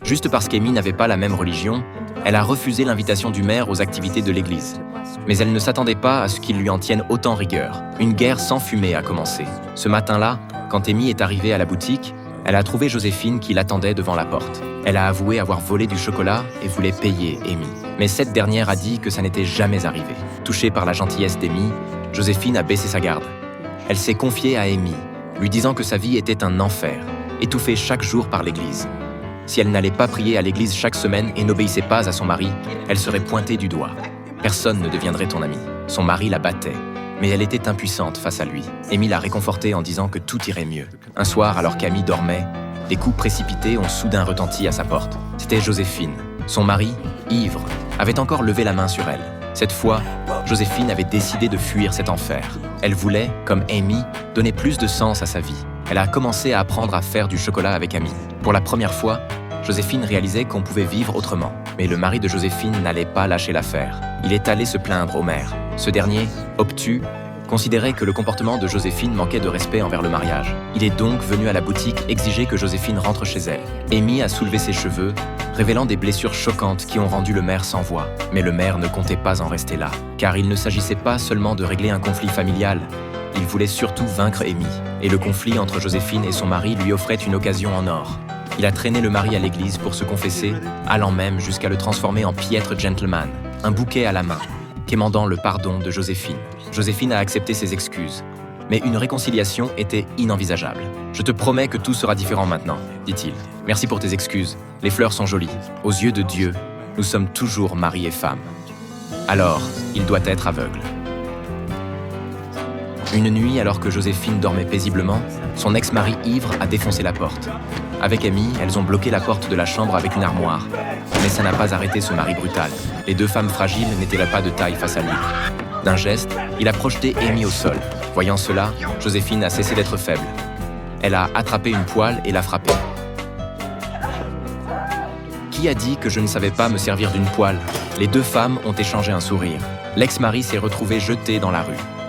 Juste parce qu'Amy n'avait pas la même religion, elle a refusé l'invitation du maire aux activités de l'église. Mais elle ne s'attendait pas à ce qu'il lui en tienne autant rigueur. Une guerre sans fumée a commencé. Ce matin-là, quand Amy est arrivée à la boutique, elle a trouvé Joséphine qui l'attendait devant la porte. Elle a avoué avoir volé du chocolat et voulait payer Amy. Mais cette dernière a dit que ça n'était jamais arrivé. Touchée par la gentillesse d'Amy, Joséphine a baissé sa garde. Elle s'est confiée à Amy, lui disant que sa vie était un enfer, étouffée chaque jour par l'église. Si elle n'allait pas prier à l'église chaque semaine et n'obéissait pas à son mari, elle serait pointée du doigt. Personne ne deviendrait ton amie. Son mari la battait, mais elle était impuissante face à lui. Amy l'a réconfortée en disant que tout irait mieux. Un soir, alors qu'Amy dormait, des coups précipités ont soudain retenti à sa porte. C'était Joséphine. Son mari, ivre, avait encore levé la main sur elle. Cette fois, Joséphine avait décidé de fuir cet enfer. Elle voulait, comme Amy, donner plus de sens à sa vie. Elle a commencé à apprendre à faire du chocolat avec Amy. Pour la première fois, Joséphine réalisait qu'on pouvait vivre autrement. Mais le mari de Joséphine n'allait pas lâcher l'affaire. Il est allé se plaindre au maire. Ce dernier, obtus, considérait que le comportement de Joséphine manquait de respect envers le mariage. Il est donc venu à la boutique exiger que Joséphine rentre chez elle. Amy a soulevé ses cheveux, révélant des blessures choquantes qui ont rendu le maire sans voix. Mais le maire ne comptait pas en rester là, car il ne s'agissait pas seulement de régler un conflit familial. Il voulait surtout vaincre Amy. Et le conflit entre Joséphine et son mari lui offrait une occasion en or. Il a traîné le mari à l'église pour se confesser, allant même jusqu'à le transformer en piètre gentleman, un bouquet à la main, quémandant le pardon de Joséphine. Joséphine a accepté ses excuses, mais une réconciliation était inenvisageable. « Je te promets que tout sera différent maintenant, » dit-il. « Merci pour tes excuses. Les fleurs sont jolies. Aux yeux de Dieu, nous sommes toujours mari et femme. Alors, il doit être aveugle. » Une nuit, alors que Joséphine dormait paisiblement, son ex-mari ivre a défoncé la porte. Avec Amy, elles ont bloqué la porte de la chambre avec une armoire. Mais ça n'a pas arrêté ce mari brutal. Les deux femmes fragiles n'étaient pas de taille face à lui. D'un geste, il a projeté Amy au sol. Voyant cela, Joséphine a cessé d'être faible. Elle a attrapé une poêle et l'a frappée. Qui a dit que je ne savais pas me servir d'une poêle ? Les deux femmes ont échangé un sourire. L'ex-mari s'est retrouvé jeté dans la rue.